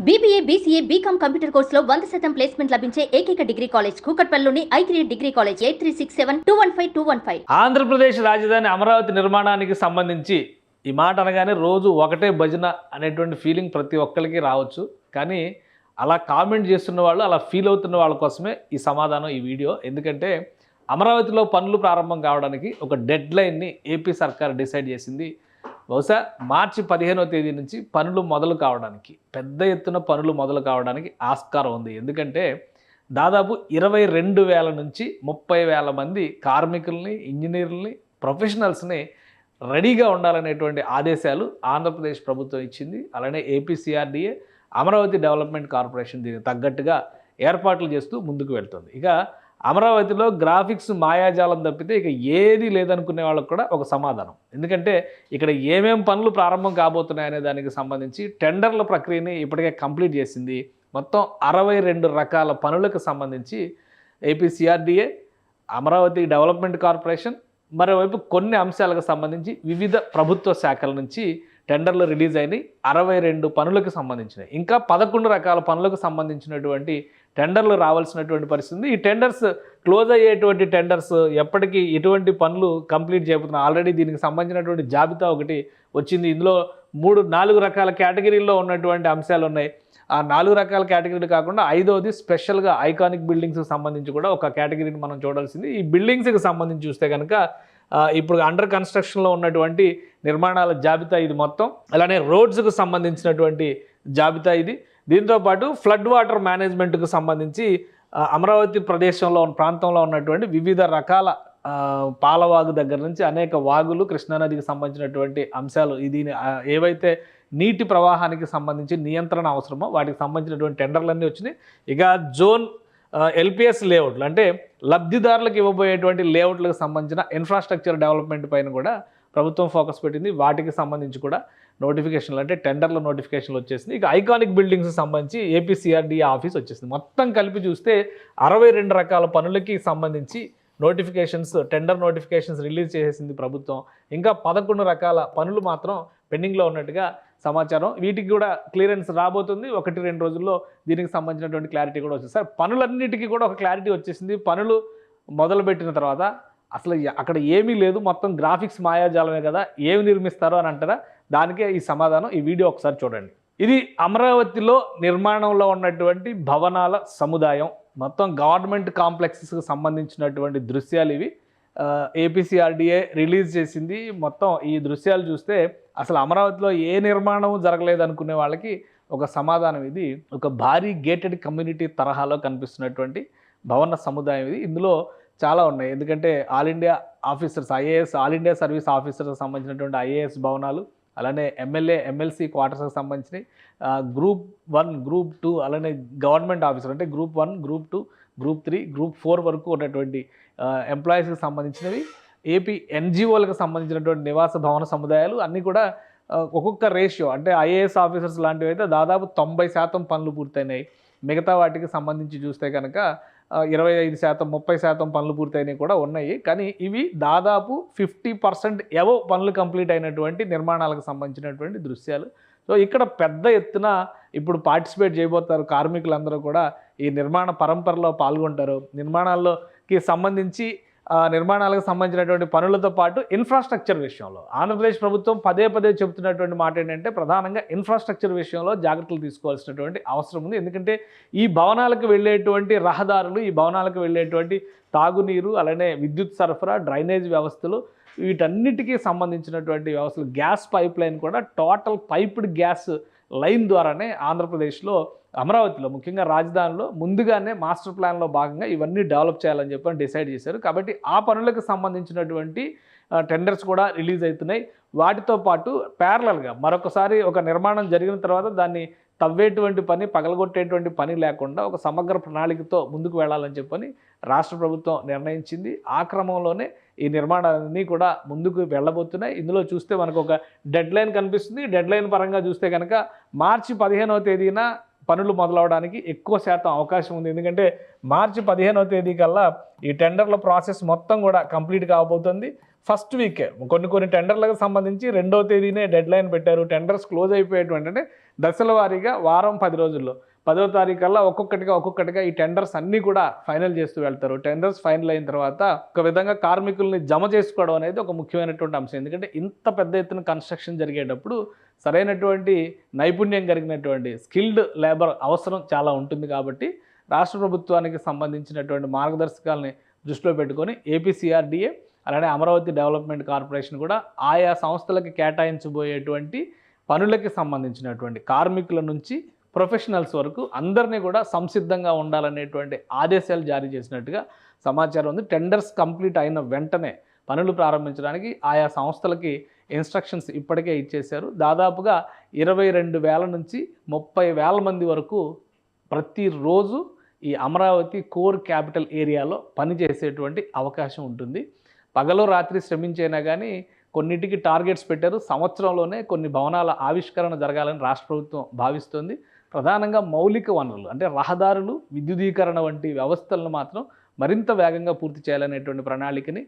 BBA, BCA, BCom computer కోర్సులో 100% placement లభించే ఏకైక డిగ్రీ కాలేజ్ కూకట్పల్లిలోని I3 డిగ్రీ కాలేజ్ 8367215215. ఆంధ్రప్రదేశ్ రాజధాని అమరావతి నిర్మాణానికి సంబంధించి ఈ మాట అనగానే రోజు ఒకటే భజన అనేటువంటి ఫీలింగ్ ప్రతి ఒక్కరికి రావచ్చు. కానీ అలా కామెంట్ చేస్తున్న వాళ్ళు, అలా ఫీల్ అవుతున్న వాళ్ళ కోసమే ఈ సమాధానం, ఈ వీడియో. ఎందుకంటే అమరావతిలో పనులు ప్రారంభం కావడానికి ఒక డెడ్ లైన్ని ఏపీ సర్కార్ డిసైడ్ చేసింది. బహుశా మార్చి 15వ తేదీ నుంచి పనులు మొదలు కావడానికి, పెద్ద ఎత్తున పనులు మొదలు కావడానికి ఆస్కారం ఉంది. ఎందుకంటే దాదాపు 22,000 నుంచి 30,000 మంది కార్మికుల్ని, ఇంజనీర్లని, ప్రొఫెషనల్స్ని రెడీగా ఉండాలనేటువంటి ఆదేశాలు ఆంధ్రప్రదేశ్ ప్రభుత్వం ఇచ్చింది. అలానే ఏపీసీఆర్డీఏ, అమరావతి డెవలప్మెంట్ కార్పొరేషన్ దీనికి తగ్గట్టుగా ఏర్పాట్లు చేస్తూ ముందుకు వెళ్తుంది. ఇక అమరావతిలో గ్రాఫిక్స్ మాయాజాలం తప్పితే ఇక ఏది లేదనుకునే వాళ్ళకు కూడా ఒక సమాధానం. ఎందుకంటే ఇక్కడ ఏమేం పనులు ప్రారంభం కాబోతున్నాయనే దానికి సంబంధించి టెండర్ల ప్రక్రియని ఇప్పటికే కంప్లీట్ చేసింది. మొత్తం 62 రకాల పనులకు సంబంధించి ఏపీసీఆర్డీఏ, అమరావతి డెవలప్మెంట్ కార్పొరేషన్, మరోవైపు కొన్ని అంశాలకు సంబంధించి వివిధ ప్రభుత్వ శాఖల నుంచి టెండర్లు రిలీజ్ అయినాయి. 62 పనులకు సంబంధించినవి, ఇంకా 11 రకాల పనులకు సంబంధించినటువంటి టెండర్లు రావాల్సినటువంటి పరిస్థితి. ఈ టెండర్స్ క్లోజ్ అయ్యేటువంటి టెండర్స్ ఎప్పటికీ ఎటువంటి పనులు కంప్లీట్ చేయబోతున్నారు. ఆల్రెడీ దీనికి సంబంధించినటువంటి జాబితా ఒకటి వచ్చింది. ఇందులో 4 రకాల కేటగిరీల్లో ఉన్నటువంటి అంశాలు ఉన్నాయి. ఆ 4 రకాల కేటగిరీలు కాకుండా 5వది స్పెషల్గా ఐకానిక్ బిల్డింగ్స్కి సంబంధించి కూడా ఒక కేటగిరీని మనం చూడాల్సింది. ఈ బిల్డింగ్స్కి సంబంధించి చూస్తే కనుక ఇప్పుడు అండర్ కన్స్ట్రక్షన్లో ఉన్నటువంటి నిర్మాణాల జాబితా ఇది మొత్తం. అలానే రోడ్స్కు సంబంధించినటువంటి జాబితా ఇది. దీంతోపాటు ఫ్లడ్ వాటర్ మేనేజ్మెంట్కు సంబంధించి అమరావతి ప్రదేశంలో ప్రాంతంలో ఉన్నటువంటి వివిధ రకాల పాలవాగు దగ్గర నుంచి అనేక వాగులు, కృష్ణానదికి సంబంధించినటువంటి అంశాలు, ఇది ఏవైతే నీటి ప్రవాహానికి సంబంధించి నియంత్రణ అవసరమో వాటికి సంబంధించినటువంటి టెండర్లన్నీ వచ్చినాయి. ఇక జోన్ ఎల్పిఎస్ లేఅవుట్లు అంటే లబ్ధిదారులకు ఇవ్వబోయేటువంటి లేఅవుట్లకు సంబంధించిన ఇన్ఫ్రాస్ట్రక్చర్ డెవలప్మెంట్ పైన కూడా ప్రభుత్వం ఫోకస్ పెట్టింది. వాటికి సంబంధించి కూడా నోటిఫికేషన్లు అంటే టెండర్ల నోటిఫికేషన్లు వచ్చేసింది. ఇక ఐకానిక్ బిల్డింగ్స్కి సంబంధించి ఏపీసీఆర్డీఏ ఆఫీస్ వచ్చేసింది. మొత్తం కలిపి చూస్తే 62 రకాల పనులకి సంబంధించి నోటిఫికేషన్స్, టెండర్ నోటిఫికేషన్స్ రిలీజ్ చేసేసింది ప్రభుత్వం. ఇంకా 11 రకాల పనులు మాత్రం పెండింగ్లో ఉన్నట్టుగా సమాచారం. వీటికి కూడా క్లియరెన్స్ రాబోతుంది. 1-2 రోజుల్లో దీనికి సంబంధించినటువంటి క్లారిటీ కూడా వచ్చింది. సార్, పనులన్నిటికీ కూడా ఒక క్లారిటీ వచ్చేసింది. పనులు మొదలుపెట్టిన తర్వాత అసలు అక్కడ ఏమీ లేదు, మొత్తం గ్రాఫిక్స్ మాయాజాలమే కదా, ఏమి నిర్మిస్తారో అని అంటారా? దానికే ఈ సమాధానం. ఈ వీడియో ఒకసారి చూడండి. ఇది అమరావతిలో నిర్మాణంలో ఉన్నటువంటి భవనాల సముదాయం, మొత్తం గవర్నమెంట్ కాంప్లెక్సెస్కి సంబంధించినటువంటి దృశ్యాలు ఇవి. ఏపీసీఆర్డీఏ రిలీజ్ చేసింది. మొత్తం ఈ దృశ్యాలు చూస్తే అసలు అమరావతిలో ఏ నిర్మాణం జరగలేదు అనుకునే వాళ్ళకి ఒక సమాధానం. ఇది ఒక భారీ గేటెడ్ కమ్యూనిటీ తరహాలో కనిపిస్తున్నటువంటి భవన సముదాయం ఇది. ఇందులో చాలా ఉన్నాయి. ఎందుకంటే all India officers, IAS, all India service ఆఫీసర్స్కి సంబంధించినటువంటి ఐఏఎస్ భవనాలు, అలానే ఎమ్మెల్యే, ఎమ్మెల్సీ క్వార్టర్స్కి సంబంధించినవి, గ్రూప్ 1, గ్రూప్ 2, అలానే గవర్నమెంట్ ఆఫీసర్ అంటే గ్రూప్ 1, గ్రూప్ 2, గ్రూప్ 3, గ్రూప్ 4 వరకు ఉన్నటువంటి ఎంప్లాయీస్కి సంబంధించినవి, ఏపీ ఎన్జిఓలకు సంబంధించినటువంటి నివాస భవన సముదాయాలు అన్నీ కూడా ఒక్కొక్క రేషియో అంటే ఐఏఎస్ ఆఫీసర్స్ లాంటివి అయితే దాదాపు 90% పనులు పూర్తయినాయి. మిగతా వాటికి సంబంధించి చూస్తే కనుక 25%, 30% పనులు పూర్తయినవి కూడా ఉన్నాయి. కానీ ఇవి దాదాపు 50% ఎవో పనులు కంప్లీట్ అయినటువంటి నిర్మాణాలకు సంబంధించినటువంటి దృశ్యాలు. సో ఇక్కడ పెద్ద ఎత్తున ఇప్పుడు పార్టిసిపేట్ చేయబోతారు కార్మికులందరూ కూడా. ఈ నిర్మాణ పరంపరలో పాల్గొంటారు. నిర్మాణాల్లోకి సంబంధించి నిర్మాణాలకు సంబంధించినటువంటి పనులతో పాటు ఇన్ఫ్రాస్ట్రక్చర్ విషయంలో ఆంధ్రప్రదేశ్ ప్రభుత్వం పదే చెబుతున్నటువంటి మాట ఏంటంటే ప్రధానంగా ఇన్ఫ్రాస్ట్రక్చర్ విషయంలో జాగ్రత్తలు తీసుకోవాల్సినటువంటి అవసరం ఉంది. ఎందుకంటే ఈ భవనాలకు వెళ్ళేటువంటి రహదారులు, ఈ భవనాలకు వెళ్ళేటువంటి తాగునీరు, అలానే విద్యుత్ సరఫరా, డ్రైనేజ్ వ్యవస్థలు, వీటన్నిటికీ సంబంధించినటువంటి వ్యవస్థలు, గ్యాస్ పైప్ లైన్ కూడా టోటల్ పైప్డ్ గ్యాస్ లైన్ ద్వారానే ఆంధ్రప్రదేశ్లో, అమరావతిలో, ముఖ్యంగా రాజధానిలో ముందుగానే మాస్టర్ ప్లాన్లో భాగంగా ఇవన్నీ డెవలప్ చేయాలని చెప్పి డిసైడ్ చేశారు. కాబట్టి ఆ పనులకు సంబంధించినటువంటి టెండర్స్ కూడా రిలీజ్ అవుతున్నాయి. వాటితో పాటు ప్యారలల్గా మరొకసారి ఒక నిర్మాణం జరిగిన తర్వాత దాన్ని తవ్వేటువంటి పని, పగలగొట్టేటువంటి పని లేకుండా ఒక సమగ్ర ప్రణాళికతో ముందుకు వెళ్ళాలని చెప్పని రాష్ట్ర ప్రభుత్వం నిర్ణయించింది. ఆ క్రమంలోనే ఈ నిర్మాణాలన్నీ కూడా ముందుకు వెళ్ళబోతున్నాయి. ఇందులో చూస్తే మనకు ఒక డెడ్ లైన్ కనిపిస్తుంది. డెడ్ లైన్ పరంగా చూస్తే కనుక మార్చి 15వ తేదీన పనులు మొదలవడానికి ఎక్కువ శాతం అవకాశం ఉంది. ఎందుకంటే మార్చి 15వ తేదీ కల్లా ఈ టెండర్ల ప్రాసెస్ మొత్తం కూడా కంప్లీట్ కాబోతుంది. ఫస్ట్ వీకే కొన్ని టెండర్లకు సంబంధించి 2వ తేదీనే డెడ్ లైన్ పెట్టారు. టెండర్స్ క్లోజ్ అయిపోయేటువంటి అంటే దశల వారీగా వారం 10 రోజుల్లో 10వ తారీఖు కల్లా ఒక్కొక్కటిగా ఈ టెండర్స్ అన్నీ కూడా ఫైనల్ చేస్తూ వెళ్తారు. టెండర్స్ ఫైనల్ అయిన తర్వాత ఒక విధంగా కార్మికుల్ని జమ చేసుకోవడం అనేది ఒక ముఖ్యమైనటువంటి అంశం. ఎందుకంటే ఇంత పెద్ద ఎత్తున కన్స్ట్రక్షన్ జరిగేటప్పుడు సరైనటువంటి నైపుణ్యం కలిగినటువంటి స్కిల్డ్ లేబర్ అవసరం చాలా ఉంటుంది. కాబట్టి రాష్ట్ర ప్రభుత్వానికి సంబంధించినటువంటి మార్గదర్శకాలని దృష్టిలో పెట్టుకొని ఏపీసీఆర్డీఏ అలానే అమరావతి డెవలప్మెంట్ కార్పొరేషన్ కూడా ఆయా సంస్థలకి కేటాయించబోయేటువంటి పనులకి సంబంధించినటువంటి కార్మికుల నుంచి ప్రొఫెషనల్స్ వరకు అందరినీ కూడా సంసిద్ధంగా ఉండాలనేటువంటి ఆదేశాలు జారీ చేసినట్టుగా సమాచారం ఉంది. టెండర్స్ కంప్లీట్ అయిన వెంటనే పనులు ప్రారంభించడానికి ఆయా సంస్థలకి ఇన్స్ట్రక్షన్స్ ఇప్పటికే ఇచ్చేశారు. దాదాపుగా 22,000 నుంచి 30,000 మంది వరకు ప్రతిరోజు ఈ అమరావతి కోర్ క్యాపిటల్ ఏరియాలో పనిచేసేటువంటి అవకాశం ఉంటుంది. పగలు రాత్రి శ్రమించైనా కానీ కొన్నిటికి టార్గెట్స్ పెట్టారు. సంవత్సరంలోనే కొన్ని భవనాల ఆవిష్కరణ జరగాలని రాష్ట్ర ప్రభుత్వం భావిస్తోంది. ప్రధానంగా మౌలిక వనరులు అంటే రహదారులు, విద్యుదీకరణ వంటి వ్యవస్థలను మాత్రం మరింత వేగంగా పూర్తి చేయాలనేటువంటి ప్రణాళికని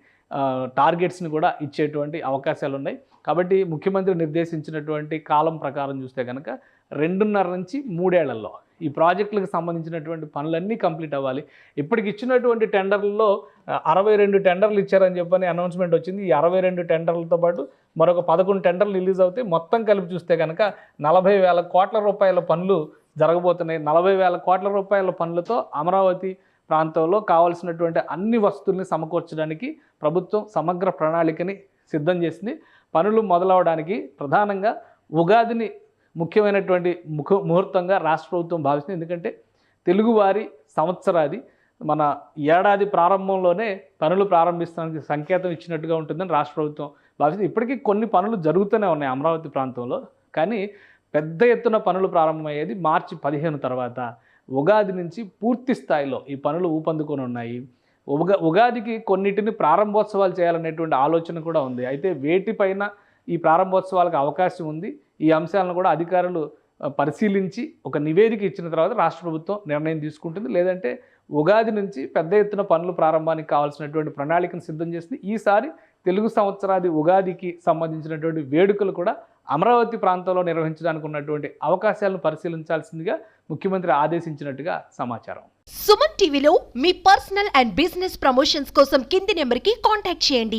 టార్గెట్స్ని కూడా ఇచ్చేటువంటి అవకాశాలు ఉన్నాయి. కాబట్టి ముఖ్యమంత్రి నిర్దేశించినటువంటి కాలం ప్రకారం చూస్తే కనుక 2.5 నుంచి 3 ఏళ్లలో ఈ ప్రాజెక్టులకు సంబంధించినటువంటి పనులన్నీ కంప్లీట్ అవ్వాలి. ఇప్పటికి ఇచ్చినటువంటి టెండర్లలో 62 టెండర్లు ఇచ్చారని చెప్పని అనౌన్స్మెంట్ వచ్చింది. ఈ 62 టెండర్లతో పాటు మరొక 11 టెండర్లు రిలీజ్ అవుతాయి. మొత్తం కలిపి చూస్తే కనుక 40,000 కోట్ల రూపాయల పనులు జరగబోతున్నాయి. 40,000 కోట్ల రూపాయల పనులతో అమరావతి ప్రాంతంలో కావాల్సినటువంటి అన్ని వస్తువుల్ని సమకూర్చడానికి ప్రభుత్వం సమగ్ర ప్రణాళికని సిద్ధం చేసింది. పనులు మొదలవడానికి ప్రధానంగా ఉగాదిని ముఖ్యమైనటువంటి ముహూర్తంగా రాష్ట్ర ప్రభుత్వం భావిస్తుంది. ఎందుకంటే తెలుగువారి సంవత్సరాది మన ఏడాది ప్రారంభంలోనే పనులు ప్రారంభిస్తానికి సంకేతం ఇచ్చినట్టుగా ఉంటుందని రాష్ట్ర ప్రభుత్వం భావిస్తుంది. ఇప్పటికీ కొన్ని పనులు జరుగుతూనే ఉన్నాయి అమరావతి ప్రాంతంలో. కానీ పెద్ద ఎత్తున పనులు ప్రారంభమయ్యేది మార్చి 15 తర్వాత. ఉగాది నుంచి పూర్తి స్థాయిలో ఈ పనులు ఊపందుకొని ఉన్నాయి. ఉగాదికి కొన్నిటిని ప్రారంభోత్సవాలు చేయాలనేటువంటి ఆలోచన కూడా ఉంది. అయితే వేటిపైన ఈ ప్రారంభోత్సవాలకు అవకాశం ఉంది, ఈ అంశాలను కూడా అధికారులు పరిశీలించి ఒక నివేదిక ఇచ్చిన తర్వాత రాష్ట్ర ప్రభుత్వం నిర్ణయం తీసుకుంటుంది. లేదంటే ఉగాది నుంచి పెద్ద ఎత్తున పనులు ప్రారంభానికి కావాల్సినటువంటి ప్రణాళికను సిద్ధం చేసింది. ఈసారి తెలుగు సంవత్సరాది ఉగాదికి సంబంధించినటువంటి వేడుకలు కూడా అమరావతి ప్రాంతంలో నిర్వహించడానికి ఉన్నటువంటి అవకాశాలను పరిశీలించాల్సిందిగా ముఖ్యమంత్రి ఆదేశించినట్టుగా సమాచారం. సుమన్ టీవీలో మీ పర్సనల్ అండ్ బిజినెస్ ప్రమోషన్స్ కోసం కింది నెంబర్కి కాంటాక్ట్ చేయండి.